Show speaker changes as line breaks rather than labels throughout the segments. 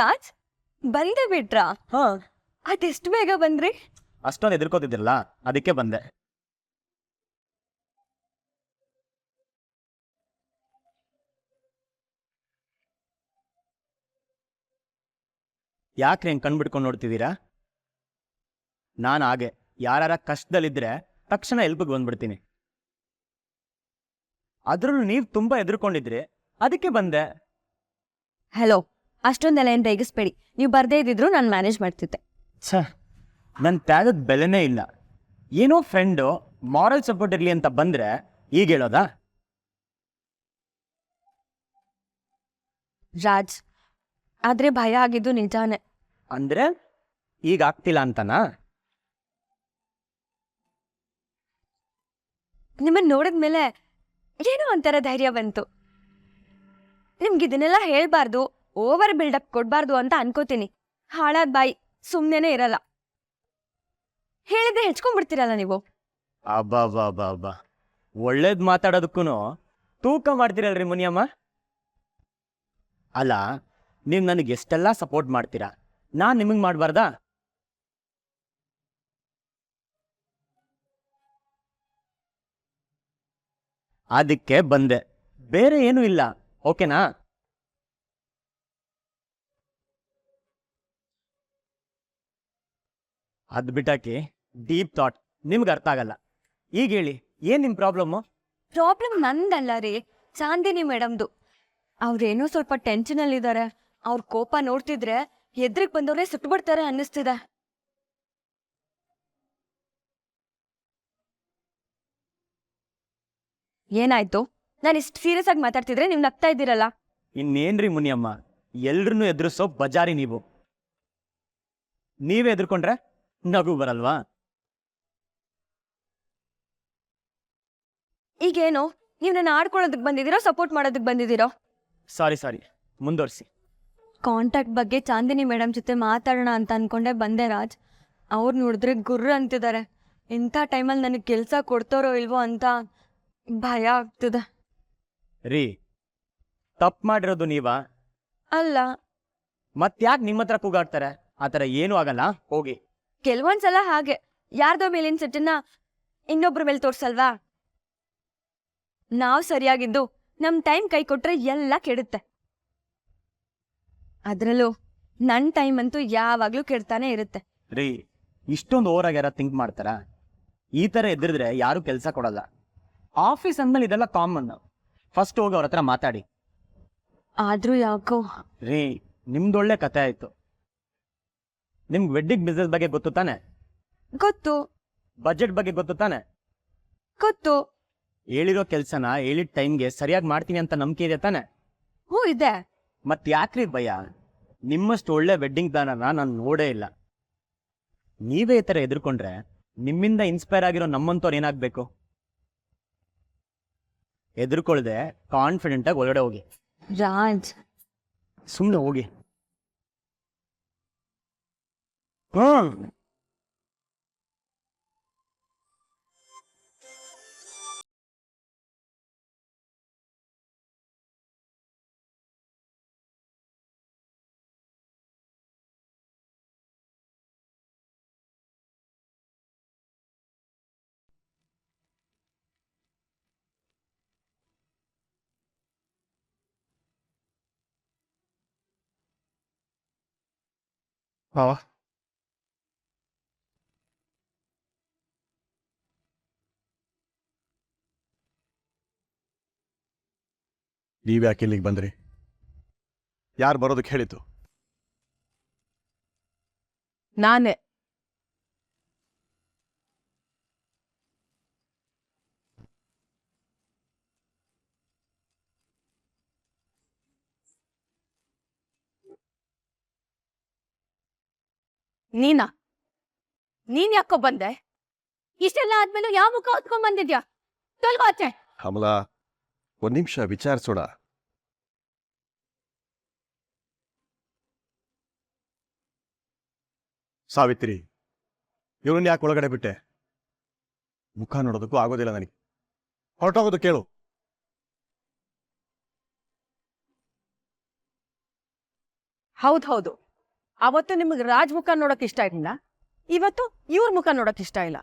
ರಾಜ್ ಬಂದೇ ಬಿಟ್ರಾ?
ಹಾ,
ಅದೆಷ್ಟು ಬೇಗ ಬಂದ್ರಿ?
ಅಷ್ಟೊಂದು ಎದುರ್ಕೋತಿದ್ದಿರಲ್ಲ, ಅದಕ್ಕೆ ಬಂದೆ. ಯಾಕ್ರಿ ಹೆಂಗೆ ಕಣ್ಬಿಟ್ಕೊಂಡು ನೋಡ್ತಿದ್ದೀರಾ? ನಾನು ಹಾಗೆ ಯಾರ ಕಷ್ಟದಲ್ಲಿದ್ದರೆ ತಕ್ಷಣ ಎಲ್ಪಿಗೆ ಬಂದ್ಬಿಡ್ತೀನಿ. ಅದ್ರಲ್ಲೂ ನೀವು ತುಂಬಾ ಎದುರ್ಕೊಂಡಿದ್ರಿ, ಅದಕ್ಕೆ ಬಂದೆ.
ಹಲೋ, ಅಷ್ಟೊಂದೆಲ್ಲ ಏನು ರೇಗಿಸ್ಬೇಡಿ. ನೀವು ಬರ್ದೇ ಇದ್ದಿದ್ರು ನಾನು ಮ್ಯಾನೇಜ್ ಮಾಡ್ತಿದ್ದೆ.
ಛ, ನನ್ನ ತ್ಯಾಗದ ಬೆಲೆನೇ ಇಲ್ಲ. ಏನೋ ಫ್ರೆಂಡು ಮಾರಲ್ ಸಪೋರ್ಟ್ ಇರಲಿ ಅಂತ ಬಂದರೆ ಈಗ ಹೇಳೋದಾ?
ರಾಜ್, ಆದ್ರೆ ಭಯ ಆಗಿದ್ದು ನಿಜಾನೇ.
ಅಂದರೆ ಈಗ ಆಗ್ತಿಲ್ಲ ಅಂತನಾ?
ನಿಮ್ಮನ್ನು ನೋಡಿದ್ಮೇಲೆ ಏನೋ ಒಂಥರ ಧೈರ್ಯ ಬಂತು. ನಿಮ್ಗೆ ಇದನ್ನೆಲ್ಲ ಹೇಳ್ಬಾರ್ದು, ಓವರ್ ಬಿಲ್ಡಪ್ ಕೊಡ್ಬಾರ್ದು ಅಂತ ಅನ್ಕೋತೀನಿ. ಹಾಳಾದ ಬಾಯಿ ಸುಮ್ಮನೆ ಇರಲ್ಲ. ಹೇಳಿದ್ರೆ ಹೆಚ್ಕೊಂಡ್ಬಿಡ್ತೀರಲ್ಲ ನೀವು.
ಅಬ್ಬಾ, ಒಳ್ಳೇದು ಮಾತಾಡೋದಕ್ಕೂ ತೂಕ ಮಾಡ್ತೀರಲ್ರಿ ಮುನಿಯಮ್ಮ. ಅಲ್ಲ, ನೀವು ನನಗೆ ಎಷ್ಟೆಲ್ಲ ಸಪೋರ್ಟ್ ಮಾಡ್ತೀರಾ, ನಾನು ನಿಮಗೆ ಮಾಡಬಾರ್ದಾ? ಅದಕ್ಕೆ ಬಂದೆ, ಬೇರೆ ಏನೂ ಇಲ್ಲ. ಓಕೆನಾ? ಅದು ಬಿಟ್ಟಾಕಿ ಡೀಪ್ ಥಾಟ್ ನಿಮ್ಗೆ ಅರ್ಥ ಆಗಲ್ಲ. ಈಗ ಹೇಳಿ, ಏನು ನಿಮ್ಮ ಪ್ರಾಬ್ಲಮ್ಮು?
ಪ್ರಾಬ್ಲಮ್ ನಂದಲ್ಲ ರೀ, ಚಾಂದಿನಿ ಮೇಡಮ್ದು. ಅವ್ರೇನೋ ಸ್ವಲ್ಪ ಟೆನ್ಷನಲ್ಲಿದ್ದಾರೆ. ಅವ್ರ ಕೋಪ ನೋಡ್ತಿದ್ರೆ ಎದ್ರಿಗೆ ಬಂದವ್ರೆ ಸುಟ್ಬಿಡ್ತಾರೆ ಅನ್ನಿಸ್ತಿದೆ. ಏನಾಯ್ತು? ನಾನು ಇಷ್ಟು ಸೀರಿಯಸ್ ಆಗಿ ಮಾತಾಡ್ತಿದ್ರೆ ನೀವು ನಗ್ತಾ ಇದ್ದೀರಲ್ಲ.
ಇನ್ನೇನ್ರಿ ಮುನಿಯಮ್ಮ, ಎಲ್ರನ್ನೂ ಎದುರಿಸೋ ಬಜಾರಿ ನೀವು. ನೀವೇ ಎದುರ್ಕೊಂಡ್ರೆ ನಗು ಬರಲ್ವಾ?
ಈಗೇನು, ನೀವು ನನ್ನ ಆಡ್ಕೊಳ್ಳೋದಕ್ಕೆ ಬಂದಿದ್ದೀರೋ ಸಪೋರ್ಟ್ ಮಾಡೋದಕ್ಕೆ ಬಂದಿದ್ದೀರೋ?
ಸಾರಿ, ಮುಂದುವರಿಸಿ.
ಕಾಂಟ್ಯಾಕ್ಟ್ ಬಗ್ಗೆ ಚಾಂದಿನಿ ಮೇಡಮ್ ಜೊತೆ ಮಾತಾಡೋಣ ಅಂತ ಅನ್ಕೊಂಡೆ ಬಂದೆ ರಾಜ್. ಅವ್ರು ನೋಡಿದ್ರೆ ಗುರ್ರ ಅಂತಿದ್ದಾರೆ. ಇಂಥ ಟೈಮಲ್ಲಿ ನನಗೆ ಕೆಲಸ ಕೊಡ್ತಾರೋ ಇಲ್ವೋ ಅಂತ ಭಯ ಆಗ್ತದೆ.
ರೀ, ತಪ್ಪು ಮಾಡಿರೋದು ನೀವಾ?
ಅಲ್ಲ,
ಮತ್ತ್ಯಾಕೆ ನಿಮ್ಮ ಹತ್ರ ಕೂಗಾಡ್ತಾರೆ? ಆ ಥರ ಏನೂ ಆಗಲ್ಲ, ಹೋಗಿ.
ಕೆಲವೊಂದ್ಸಲ ಹಾಗೆ ಯಾರ್ದೋ ಮೇಲಿನ ಸಿಟ್ಟನ್ನ ಇನ್ನೊಬ್ರ ಮೇಲೆ ತೋರ್ಸಲ್ವಾ? ನಾವು ಸರಿಯಾಗಿದ್ದು ನಮ್ ಟೈಮ್ ಕೈ ಕೊಟ್ರೆ ಎಲ್ಲ ಕೆಡುತ್ತೆ. ಅದ್ರಲ್ಲೂ ನನ್ನ ಟೈಮ್ ಅಂತೂ ಯಾವಾಗ್ಲೂ ಕೆಡ್ತಾನೆ ಇರುತ್ತೆ.
ರೀ, ಇಷ್ಟೊಂದು ಓವರಾಗಿ ಯಾರ ಥಿಂಕ್ ಮಾಡ್ತಾರ? ಈ ಥರ ಎದುರಿದ್ರೆ ಯಾರು ಕೆಲಸ ಕೊಡಲ್ಲ. ಆಫೀಸ್ ಅಂದ್ಮೇಲೆ ಇದೆಲ್ಲ ಕಾಮನ್. ಫಸ್ಟ್ ಹೋಗಿ ಅವ್ರ ಹತ್ರ ಮಾತಾಡಿ.
ಆದ್ರೂ ಯಾಕೋ.
ರೀ, ನಿಮ್ದೊಳ್ಳೆ ಕತೆ ಆಯ್ತು. ನಿಮ್ಗೆ ವೆಡ್ಡಿಂಗ್ ಬಿಸ್ನೆಸ್ ಬಗ್ಗೆ ಗೊತ್ತು ತಾನೆ?
ಗೊತ್ತು.
ಬಜೆಟ್ ಬಗ್ಗೆ ಗೊತ್ತು ತಾನೆ?
ಗೊತ್ತು.
ಹೇಳಿರೋ ಕೆಲಸನ ಹೇಳಿದ ಟೈಮ್ಗೆ ಸರಿಯಾಗಿ ಮಾಡ್ತೀನಿ ಅಂತ ನಂಬಿಕೆ ಇದೆ ತಾನೆ?
ಹ್ಞೂ ಇದೆ.
ಮತ್ತೆ ಯಾಕ್ರಿ ಭಯ? ನಿಮ್ಮಷ್ಟು ಒಳ್ಳೆ ವೆಡ್ಡಿಂಗ್ ಪ್ಲಾನರ್ನ ನಾನು ನೋಡೇ ಇಲ್ಲ. ನೀವೇ ಈ ಥರ ಎದುರ್ಕೊಂಡ್ರೆ ನಿಮ್ಮಿಂದ ಇನ್ಸ್ಪೈರ್ ಆಗಿರೋ ನಮ್ಮಂತವ್ರು ಏನಾಗಬೇಕು? ಎದುರ್ಕೊಳ್ದೆ ಕಾನ್ಫಿಡೆಂಟಾಗಿ ಒಳಗಡೆ ಹೋಗಿ.
ರಾಜ್,
ಸುಮ್ಮನೆ ಹೋಗಿ. ಹ್ಮ್,
ಭಾವ, ನೀವ್ಯಾಕೆ ಇಲ್ಲಿಗೆ ಬಂದ್ರಿ? ಯಾರು ಬರೋದಕ್ಕೆ ಹೇಳಿತು?
ನಾನೇ. ನೀನಾ? ನೀನ್ ಯಾಕೋ ಬಂದೆ? ಇಷ್ಟೆಲ್ಲ ಆದ್ಮೇಲೆ ಯಾವ ಮುಖ ಹೊತ್ಕೊಂಡ್ ಬಂದಿದ್ಯಾ? ತೊಲ್ಗೋ ಆಚೆ.
ಕಮಲಾ, ಒಂದ್ ನಿಮಿಷ ವಿಚಾರಿಸೋಣ. ಸಾವಿತ್ರಿ, ಇವರನ್ನ ಯಾಕೆ ಒಳಗಡೆ ಬಿಟ್ಟೆ? ಮುಖ ನೋಡೋದಕ್ಕೂ ಆಗೋದಿಲ್ಲ ನನಗೆ. ಹೊರಟೋಗೋದು ಕೇಳು.
ಹೌದು ಅವತ್ತು ನಿಮಗೆ ರಾಜ್ ಮುಖ ನೋಡಕ್ ಇಷ್ಟ ಇರಲಿಲ್ಲ, ಇವತ್ತು ಇವ್ರ ಮುಖ ನೋಡಕ್ ಇಷ್ಟ ಇಲ್ಲ.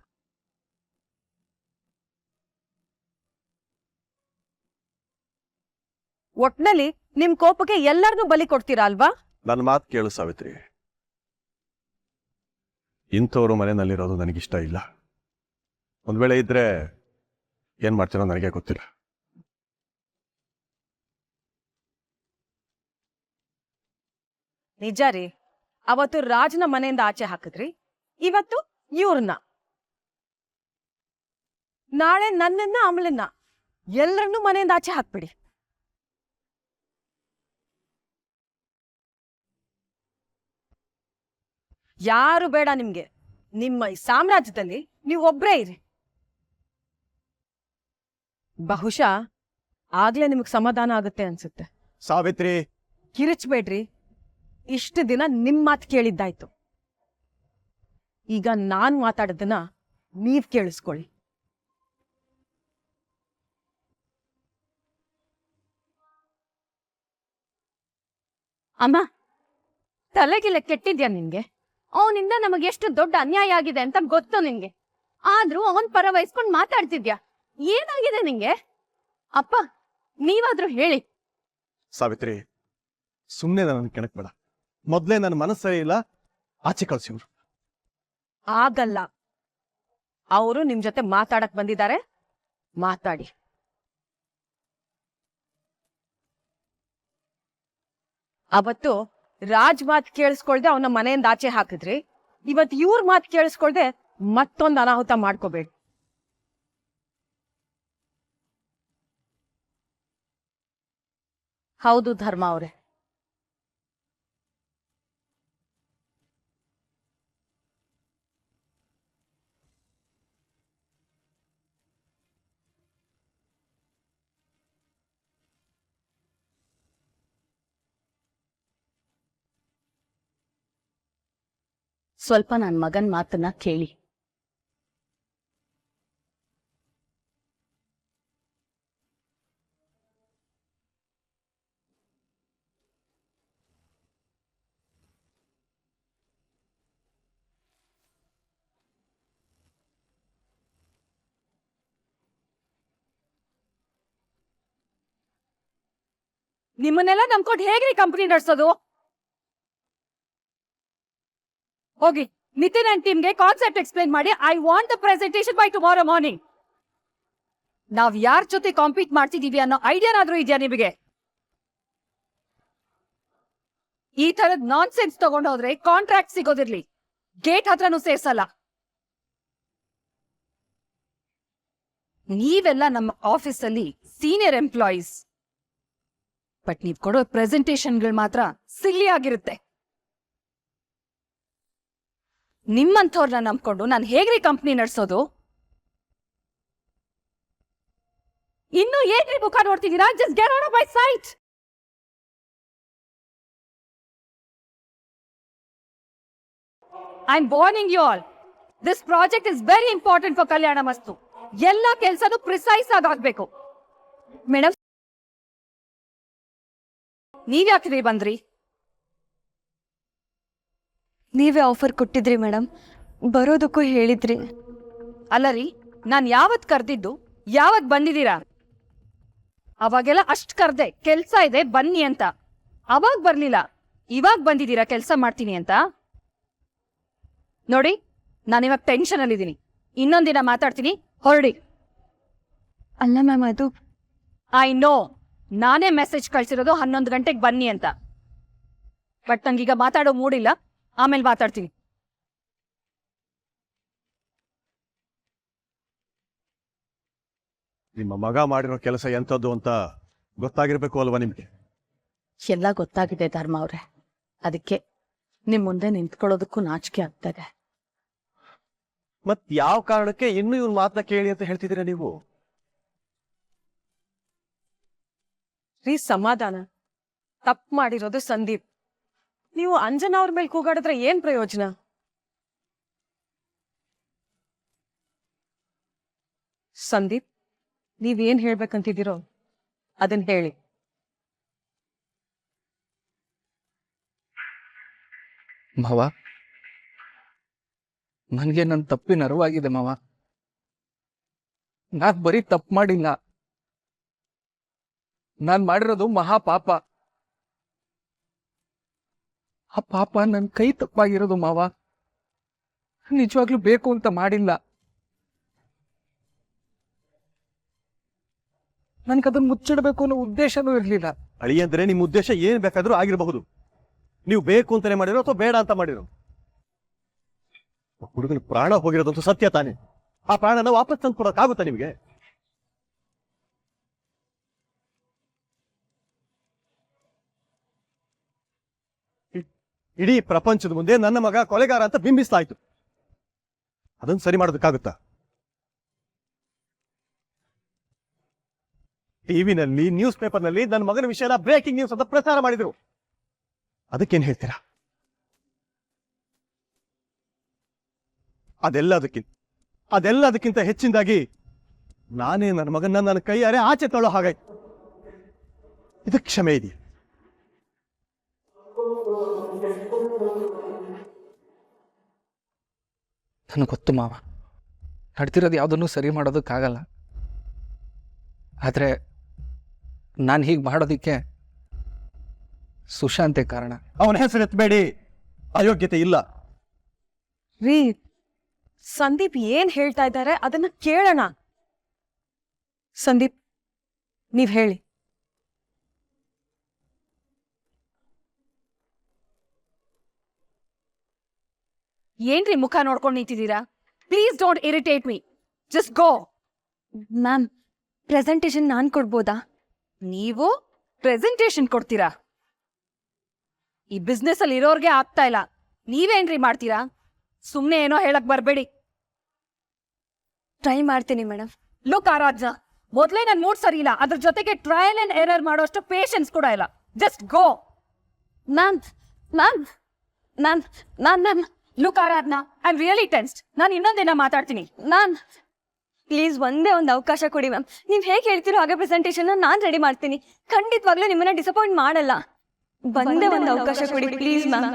ಒಟ್ನಲ್ಲಿ ನಿಮ್ ಕೋಪಕ್ಕೆ ಎಲ್ಲರನ್ನೂ ಬಲಿ ಕೊಡ್ತೀರಾ ಅಲ್ವಾ?
ನನ್ನ ಮಾತು ಕೇಳು ಸಾವಿತ್ರಿ, ಇಂಥವ್ರು ಮನೆಯಲ್ಲಿರೋದು ನನಗಿಷ್ಟ ಇಲ್ಲ. ಒಂದ್ ವೇಳೆ ಇದ್ರೆ ಏನ್ ಮಾಡ್ತೀರೋ ನನಗೆ ಗೊತ್ತಿಲ್ಲ.
ನಿಜ ರೀ, ಅವತ್ತು ರಾಜ್ನ ಮನೆಯಿಂದ ಆಚೆ ಹಾಕಿದ್ರಿ, ಇವತ್ತು ಇವ್ರನ್ನ, ನಾಳೆ ನನ್ನನ್ನ ಅಮಲನ್ನ ಎಲ್ಲರನ್ನೂ ಮನೆಯಿಂದ ಆಚೆ ಹಾಕ್ಬಿಡಿ. ಯಾರು ಬೇಡ ನಿಮ್ಗೆ. ನಿಮ್ಮ ಈ ಸಾಮ್ರಾಜ್ಯದಲ್ಲಿ ನೀವು ಒಬ್ರೇ ಇರಿ. ಬಹುಶಃ ಆಗ್ಲೇ ನಿಮಗ್ ಸಮಾಧಾನ ಆಗುತ್ತೆ ಅನ್ಸುತ್ತೆ.
ಸಾವಿತ್ರಿ,
ಕಿರಿಚ್ಬೇಡ್ರಿ. ಇಷ್ಟು ದಿನ ನಿಮ್ ಮಾತು ಕೇಳಿದ್ದಾಯ್ತು. ಈಗ ನಾನ್ ಮಾತಾಡೋದನ್ನ ನೀವ್ ಕೇಳಿಸ್ಕೊಳ್ಳಿ. ಅಮ್ಮ, ತಲೆಗಿಲ್ಲ ಕೆಟ್ಟಿದ್ಯಾ ನಿನ್ಗೆ? ಅವನಿಂದ ನಮಗೆ ಎಷ್ಟು ದೊಡ್ಡ ಅನ್ಯಾಯ ಆಗಿದೆ ಅಂತ ಗೊತ್ತು ನಿನ್ಗೆ. ಆದ್ರೂ ಅವನ್ ಪರ ವಹಿಸ್ಕೊಂಡ್ ಮಾತಾಡ್ತಿದ್ಯಾ. ಏನಾಗಿದೆ ನಿಂಗೆ? ಅಪ್ಪ, ನೀವಾದ್ರೂ ಹೇಳಿ.
ಸಾವಿತ್ರಿ, ಸುಮ್ಮನೆ ನನ್ನ ಕೆಣಕ್ ಬೇಡ. ಮೊದ್ಲೇ ನನ್ನ ಮನಸ್ಸು ಸರಿ ಇಲ್ಲ, ಆಚೆ ಕಳ್ಸಿವ್ರು.
ಆಗಲ್ಲ. ಅವರು ನಿಮ್ ಜೊತೆ ಮಾತಾಡಕ್ ಬಂದಿದ್ದಾರೆ, ಮಾತಾಡಿ. ಅವತ್ತು ರಾಜ್ ಮಾತ್ ಕೇಳಿಸ್ಕೊಳ್ದೆ ಅವನ ಮನೆಯಿಂದ ಆಚೆ ಹಾಕಿದ್ರಿ, ಇವತ್ ಇವ್ರ ಮಾತ್ ಕೇಳಿಸ್ಕೊಳ್ದೆ ಮತ್ತೊಂದು ಅನಾಹುತ ಮಾಡ್ಕೋಬೇಡಿ. ಹೌದು ಧರ್ಮ ಅವ್ರೆ, ಸ್ವಲ್ಪ ನನ್ ಮಗನ್ ಮಾತನ್ನ ಕೇಳಿ. ನಿಮ್ಮನ್ನೆಲ್ಲ ನಂಬ್ಕೊಂಡು ಹೇಗ್ರಿ ಕಂಪನಿ ನಡೆಸೋದು? ಹೋಗಿ ನಿತಿನ್ ಅಂಡ್ ಟೀಮ್ಗೆ ಕಾನ್ಸೆಪ್ಟ್ ಎಕ್ಸ್ಪ್ಲೈನ್ ಮಾಡಿ. I want the presentation by tomorrow morning. ನಾವ್ ಯಾರ ಜೊತೆ ಕಾಂಪೀಟ್ ಮಾಡ್ತಿದೀವಿ ಅನ್ನೋ ಐಡಿಯಾನಾದ್ರೂ ಇದೆಯಾ ನಿಮಗೆ? ಈ ತರದ್ ನಾನ್ ಸೆನ್ಸ್ ತಗೊಂಡೋದ್ರೆ ಕಾಂಟ್ರಾಕ್ಟ್ ಸಿಗೋದಿರ್ಲಿ, ಗೇಟ್ ಹತ್ರನೂ ಸೇರ್ಸಲ್ಲ. ನೀವೆಲ್ಲ ನಮ್ಮ ಆಫೀಸಲ್ಲಿ ಸೀನಿಯರ್ ಎಂಪ್ಲಾಯೀಸ್, ಬಟ್ ನೀವ್ ಕೊಡೋ ಪ್ರೆಸೆಂಟೇಷನ್ಗಳು ಮಾತ್ರ ಸಿಲ್ಲಿ ಆಗಿರುತ್ತೆ. ನಿಮ್ಮಂಥವ್ರನ್ನ ನಂಬ್ಕೊಂಡು ನಾನು ಹೇಗ್ರಿ ಕಂಪ್ನಿ ನಡೆಸೋದು? ಇನ್ನು ಏನ್ರಿ ಮುಖ ನೋಡ್ತಿದ್ದೀರಾ? Just get out of my sight. I am warning you all. This project is very important for Kalyanamastu. ಎಲ್ಲ ಕೆಲಸನೂ ಪ್ರಿಸೈಸ್ ಆಗಬೇಕು. ಮೇಡಮ್, ನೀವ್ಯಾಕ್ರಿ ಬಂದ್ರಿ?
ನೀವೇ ಆಫರ್ ಕೊಟ್ಟಿದ್ರಿ ಮೇಡಮ್, ಬರೋದಕ್ಕೂ ಹೇಳಿದ್ರಿ.
ಅಲ್ಲ ರೀ, ನಾನ್ ಯಾವತ್ ಕರ್ದಿದ್ದು, ಯಾವತ್ ಬಂದಿದ್ದೀರಾ? ಅವಾಗೆಲ್ಲ ಅಷ್ಟ್ ಕರ್ದೆ, ಕೆಲ್ಸ ಇದೆ ಬನ್ನಿ ಅಂತ. ಅವಾಗ ಬರ್ಲಿಲ್ಲ, ಇವಾಗ ಬಂದಿದ್ದೀರಾ ಕೆಲ್ಸ ಮಾಡ್ತೀನಿ ಅಂತ. ನೋಡಿ, ನಾನಿವಾಗ ಟೆನ್ಷನ್ ಅಲ್ಲಿದ್ದೀನಿ. ಇನ್ನೊಂದಿನ ಮಾತಾಡ್ತೀನಿ, ಹೊರಡಿ.
ಅಲ್ಲ ಮ್ಯಾಮ್, ಅದು
ಐ ನೋ, ನಾನೇ ಮೆಸೇಜ್ ಕಳ್ಸಿರೋದು 11 ಗಂಟೆಗೆ ಬನ್ನಿ ಅಂತ. ಬಟ್ ನಂಗೀಗ ಮಾತಾಡೋ ಮೂಡಿಲ್ಲ, ಆಮೇಲೆ ಮಾತಾಡ್ತೀನಿ.
ನಿಮ್ಮ ಮಗ ಮಾಡಿರೋ ಕೆಲಸ ಎಂಥದ್ದು ಅಂತ ಗೊತ್ತಾಗಿರ್ಬೇಕು ಅಲ್ವಾ ನಿಮ್ಗೆ?
ಎಲ್ಲ ಗೊತ್ತಾಗಿದೆ ಧರ್ಮ ಅವ್ರೆ, ಅದಕ್ಕೆ ನಿಮ್ ಮುಂದೆ ನಿಂತ್ಕೊಳ್ಳೋದಕ್ಕೂ ನಾಚಿಕೆ ಆಗ್ತದೆ.
ಮತ್ ಯಾವ ಕಾರಣಕ್ಕೆ ಇನ್ನೂ ಇವ್ನ ಮಾತನ್ನ ಕೇಳಿ ಅಂತ ಹೇಳ್ತಿದ್ದೀರಾ ನೀವು?
ರೀ, ಸಮಾಧಾನ. ತಪ್ಪು ಮಾಡಿರೋದು ಸಂದೀಪ್. ನೀವು ಅಂಜನಾ ಅವ್ರ ಮೇಲೆ ಕೂಗಾಡಿದ್ರೆ ಏನ್ ಪ್ರಯೋಜನ? ಸಂದೀಪ್, ನೀವೇನ್ ಹೇಳ್ಬೇಕಂತಿದ್ದೀರೋ ಅದನ್ನ ಹೇಳಿ.
ಮಾವ, ನನಗೆ ನನ್ನ ತಪ್ಪಿನ ಅರಿವಾಗಿದೆ ಮಾವ. ನಾನ್ ಬರೀ ತಪ್ಪು ಮಾಡಿಲ್ಲ, ನಾನ್ ಮಾಡಿರೋದು ಮಹಾಪಾಪ. ಆ ಪಾಪ ನನ್ನ ಕೈ ತಪ್ಪಾಗಿರೋದು ಮಾವ. ನಿಜವಾಗ್ಲೂ ಬೇಕು ಅಂತ ಮಾಡಿಲ್ಲ. ನನ್ಗದನ್ನ ಮುಚ್ಚಿಡ್ಬೇಕು ಅನ್ನೋ ಉದ್ದೇಶನೂ ಇರ್ಲಿಲ್ಲ.
ಅಳಿಯಂದ್ರೆ ನಿಮ್ಮ ಉದ್ದೇಶ ಏನ್ ಬೇಕಾದ್ರೂ ಆಗಿರಬಹುದು. ನೀವು ಬೇಕು ಅಂತಾನೆ ಮಾಡಿರೋ ಅಥವಾ ಬೇಡ ಅಂತ ಮಾಡಿರೋ. ಹುಡುಗನ ಪ್ರಾಣ ಹೋಗಿರೋದಂತೂ ಸತ್ಯ ತಾನೆ. ಆ ಪ್ರಾಣನ ವಾಪಸ್ ತಂದು ಕೊಡೋಕ್ಕಾಗುತ್ತಾ ನಿಮಗೆ? ಇಡೀ ಪ್ರಪಂಚದ ಮುಂದೆ ನನ್ನ ಮಗ ಕೊಲೆಗಾರ ಅಂತ ಬಿಂಬಿಸ್ತಾ ಇತ್ತು. ಅದನ್ನು ಸರಿ ಮಾಡೋದಕ್ಕಾಗುತ್ತಾ? ಟಿವಿನಲ್ಲಿ, ನ್ಯೂಸ್ ಪೇಪರ್ನಲ್ಲಿ ನನ್ನ ಮಗನ ವಿಷಯನ ಬ್ರೇಕಿಂಗ್ ನ್ಯೂಸ್ ಅಂತ ಪ್ರಚಾರ ಮಾಡಿದ್ರು. ಅದಕ್ಕೇನ್ ಹೇಳ್ತೀರಾ? ಅದೆಲ್ಲದಕ್ಕಿಂತ ಹೆಚ್ಚಿನದಾಗಿ ನಾನೇ ನನ್ನ ಮಗನ್ನ ನನ್ನ ಕೈಯಾರೆ ಆಚೆ ತಳ್ಳೋ ಹಾಗಾಯ್ತು. ಇದಕ್ಕೆ ಕ್ಷಮೆ ಇದೆಯಾ?
ನನಗೆ ಗೊತ್ತು ಮಾವ, ನಡ್ತಿರೋದು ಯಾವುದನ್ನು ಸರಿ ಮಾಡೋದಕ್ಕಾಗಲ್ಲ. ಆದರೆ ನಾನು ಹೀಗೆ ಮಾಡೋದಕ್ಕೆ ಸುಶಾಂತೆ ಕಾರಣ.
ಅವನ ಹೆಸರು ಎತ್ತಬೇಡಿ, ಅಯೋಗ್ಯತೆ ಇಲ್ಲ.
ರೀ, ಸಂದೀಪ್ ಏನ್ ಹೇಳ್ತಾ ಇದ್ದಾರೆ ಅದನ್ನ ಕೇಳೋಣ. ಸಂದೀಪ್, ನೀವ್ ಹೇಳಿ.
ಏನ್ರಿ ಮುಖ ನೋಡ್ಕೊಂಡು ನಿಂತಿದ್ದೀರಾ? Please don't irritate me, just go.
Ma'am, presentation ನಾನ್ ಕೊಡ್ಬೋದಾ?
ನೀವು ಪ್ರೆಸೆಂಟೇಶನ್ ಕೊಡ್ತೀರಾ? ಈ ಬಿಸ್ನೆಸ್ ಅಲ್ಲಿ ಇರೋರ್ಗೆ ಆಗ್ತಾ ಇಲ್ಲ, ನೀವೇನ್ರಿ ಮಾಡ್ತೀರಾ? ಸುಮ್ನೆ ಏನೋ ಹೇಳಕ್ ಬರ್ಬೇಡಿ.
ಟ್ರೈ ಮಾಡ್ತೀನಿ ಮೇಡಮ್.
ಲುಕ್ ಆರಾಧ್ಯ, ಮೊದ್ಲೇ ನನ್ ಮೂಡ್ ಸರಿ ಇಲ್ಲ, ಅದ್ರ ಜೊತೆಗೆ ಟ್ರಯಲ್ ಅಂಡ್ ಎರರ್ ಮಾಡೋಷ್ಟು ಪೇಷನ್ಸ್ ಕೂಡ ಇಲ್ಲ. Just go.
Ma'am ma'am ma'am ma'am ma'am
look Aradhya, I am really tensed. ನಾನು ಇನ್ನೊಂದಿನ ಮಾತಾಡ್ತೀನಿ.
ಮ್ಯಾಮ್ ಪ್ಲೀಸ್ ಒಂದೇ ಒಂದು ಅವಕಾಶ ಕೊಡಿ ಮ್ಯಾಮ್. ನೀವ್ ಹೇಗೆ ಹೇಳ್ತಿರೋ ಹಾಗೆ ಪ್ರೆಸೆಂಟೇಶನ್ ನಾನ್ ರೆಡಿ ಮಾಡ್ತೀನಿ. ಖಂಡಿತವಾಗ್ಲೂ ನಿಮ್ಮನ್ನ ಡಿಸಪಾಯಿಂಟ್ ಮಾಡಲ್ಲ. ಒಂದೇ ಒಂದು ಅವಕಾಶ ಕೊಡಿ ಪ್ಲೀಸ್ ಮ್ಯಾಮ್.